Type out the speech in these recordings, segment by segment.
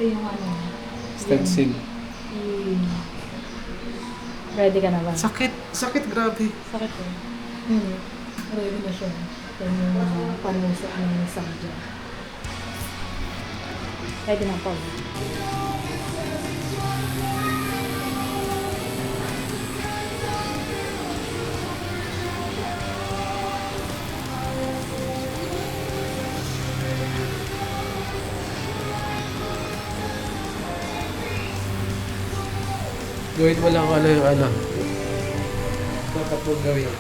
Ito yung ano. Stencil. Ready ka na ba? Sakit. Sakit, grabe. Sakit eh. Ready na siya. Ito yung mga panusok ng sadya. Ready na po. Gawin mo lang ano yung ano. Dapat mong gawin.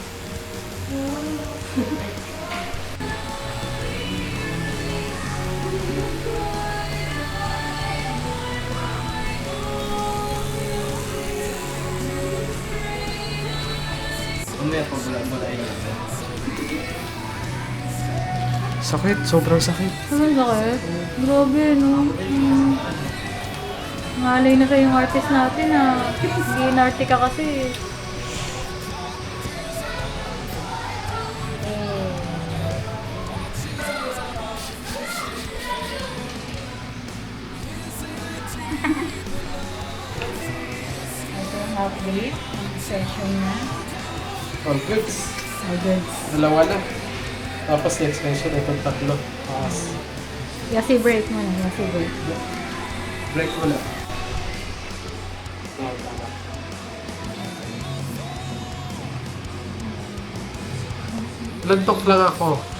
Mamaya pag wala-walain natin. Sakit. Sobrang sakit. Naman sakit? Grabe, no? Ngalay na kayo yung artist natin, ah. Hindi inarte ka kasi. Ito yung update. Ang session na. All goods. All good. Dalawa na. Tapos next session, itong tatlo. Tapos Yasi break mo na, yasi break. break mo lang. Lantok lang ako.